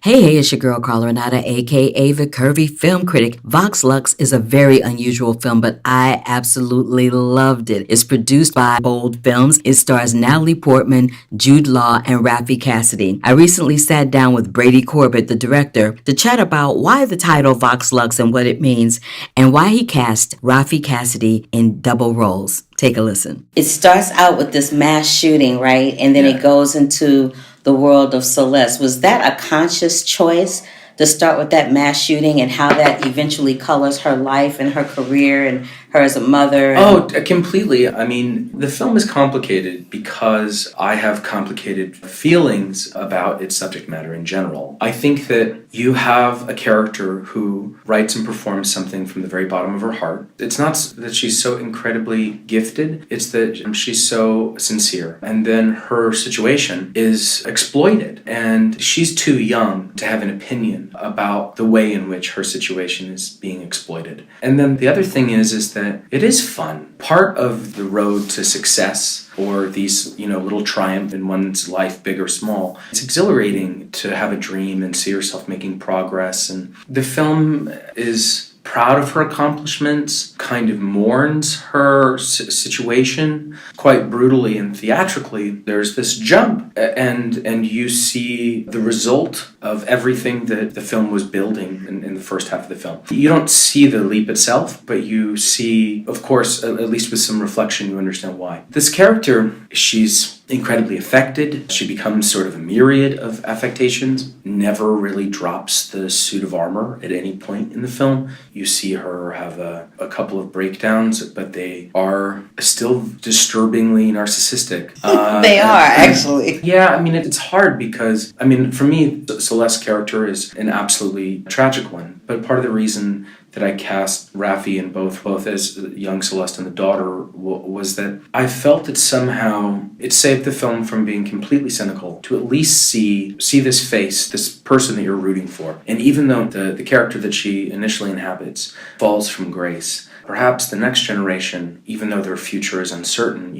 Hey, it's your girl Carla Renata, aka the Curvy Film Critic. Vox Lux is a very unusual film, but I absolutely loved it. It's produced by Bold Films. It stars Natalie Portman, Jude Law, and Raffey Cassidy. I recently sat down with Brady Corbet, the director, to chat about why the title Vox Lux and what it means, and why he cast Raffey Cassidy in double roles. Take a listen. It starts out with this mass shooting, right? And then it goes into the world of Celeste. Was that a conscious choice to start with that mass shooting and how that eventually colors her life and her career and her as a mother? Oh, completely. I mean, the film is complicated because I have complicated feelings about its subject matter in general. I think that you have a character who writes and performs something from the very bottom of her heart. It's not that she's so incredibly gifted, it's that she's so sincere. And then her situation is exploited, and she's too young to have an opinion about the way in which her situation is being exploited. And then the other thing is that it is fun. Part of the road to success, or these, little triumph in one's life, big or small, it's exhilarating to have a dream and see yourself making progress. And the film is proud of her accomplishments, kind of mourns her situation quite brutally and theatrically. There's this jump, and you see the result of everything that the film was building in the first half of the film. You don't see the leap itself, but you see, of course, at least with some reflection, you understand why. This character, she's incredibly affected. She becomes sort of a myriad of affectations, never really drops the suit of armor at any point in the film. You see her have a couple of breakdowns, but they are still disturbingly narcissistic. They are, actually. Yeah, I mean, it's hard because, for me, Celeste's character is an absolutely tragic one. But part of the reason that I cast Raffey in both as young Celeste and the daughter was that I felt that somehow it saved the film from being completely cynical to at least see this face, this person that you're rooting for. And even though the character that she initially inhabits falls from grace, perhaps the next generation, even though their future is uncertain,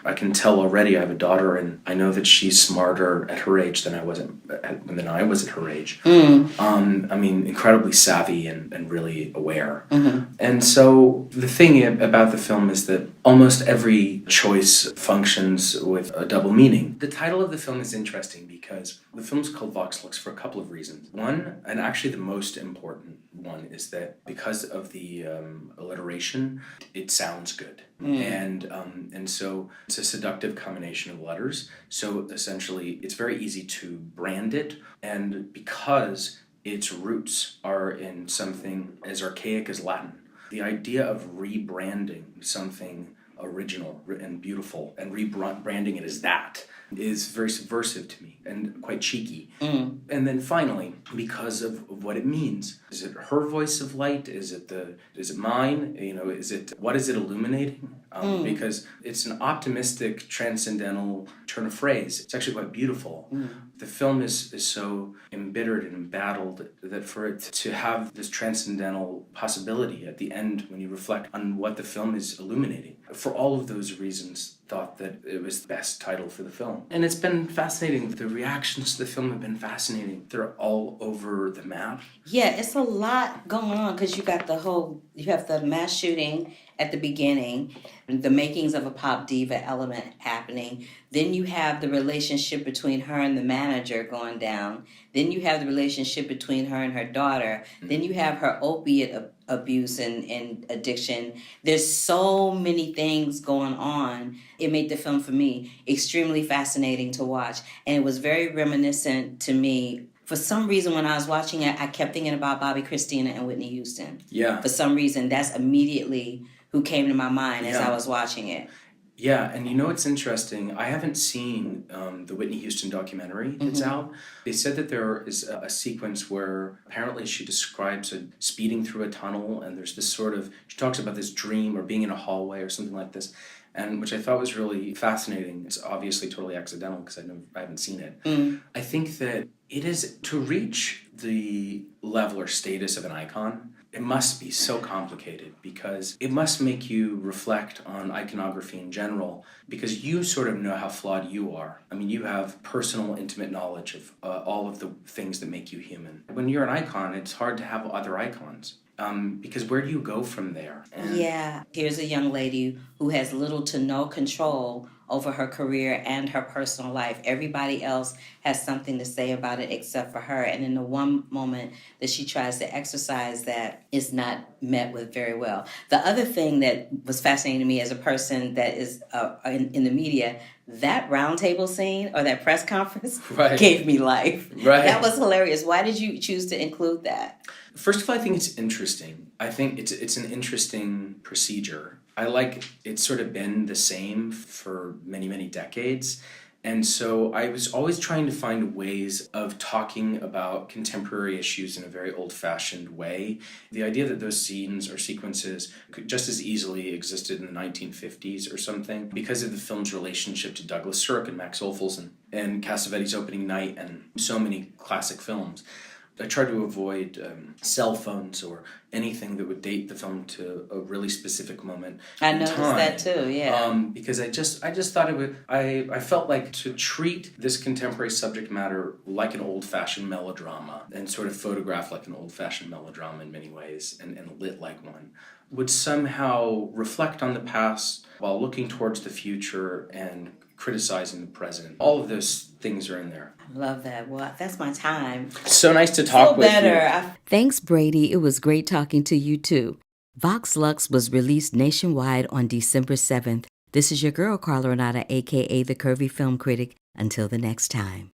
I can tell already I have a daughter, and I know that she's smarter at her age than I was at her age. Incredibly savvy and really aware. Mm-hmm. And so the thing about the film is that almost every choice functions with a double meaning. The title of the film is interesting because the film's called Vox Lux for a couple of reasons. One, and actually the most important one, is that because of the alliteration, it sounds good. And so it's a seductive combination of letters. So essentially, it's very easy to brand it. And because its roots are in something as archaic as Latin, the idea of rebranding something original and beautiful and rebranding it as that is very subversive to me and quite cheeky. And then finally, because of what it means, is it her voice of light? Is it mine? What is it illuminating? Because it's an optimistic, transcendental turn of phrase. It's actually quite beautiful. The film is so embittered and embattled that for it to have this transcendental possibility at the end when you reflect on what the film is illuminating, for all of those reasons, thought that it was the best title for the film. And it's been fascinating. The reactions to the film have been fascinating. They're all over the map. Yeah, it's a lot going on because you have the mass shooting at the beginning, the makings of a pop diva element happening. Then you have the relationship between her and the manager going down. Then you have the relationship between her and her daughter. Then you have her opiate abuse and addiction. There's so many things going on. It made the film, for me, extremely fascinating to watch. And it was very reminiscent to me. For some reason, when I was watching it, I kept thinking about Bobby Christina and Whitney Houston. Yeah. For some reason, that's immediately who came to my mind as I was watching it. Yeah, and it's interesting. I haven't seen the Whitney Houston documentary that's out. They said that there is a sequence where apparently she describes speeding through a tunnel, and there's this she talks about this dream or being in a hallway or something like this, and which I thought was really fascinating. It's obviously totally accidental because I haven't seen it. I think that it is to reach the level or status of an icon, it must be so complicated because it must make you reflect on iconography in general because you sort of know how flawed you are. I mean, you have personal, intimate knowledge of all of the things that make you human. When you're an icon, it's hard to have other icons. Because where do you go from there? Yeah, here's a young lady who has little to no control over her career and her personal life. Everybody else has something to say about it except for her. And in the one moment that she tries to exercise that is not met with very well. The other thing that was fascinating to me as a person that is in the media, that roundtable scene or that press conference gave me life. Right. That was hilarious. Why did you choose to include that? First of all, I think it's interesting. I think it's an interesting procedure. I like it's sort of been the same for many, many decades. And so I was always trying to find ways of talking about contemporary issues in a very old-fashioned way. The idea that those scenes or sequences could just as easily existed in the 1950s or something because of the film's relationship to Douglas Sirk and Max Ophuls and Cassavetes' Opening Night and so many classic films. I tried to avoid cell phones or anything that would date the film to a really specific moment. I noticed that too, yeah. Because I just thought it would. I felt like to treat this contemporary subject matter like an old-fashioned melodrama and sort of photograph like an old-fashioned melodrama in many ways and lit like one would somehow reflect on the past while looking towards the future and criticizing the present. All of those things are in there. I love that. Well, that's my time. So nice to talk with you. Thanks, Brady. It was great talking to you, too. Vox Lux was released nationwide on December 7th. This is your girl, Carla Renata, a.k.a. the Curvy Film Critic. Until the next time.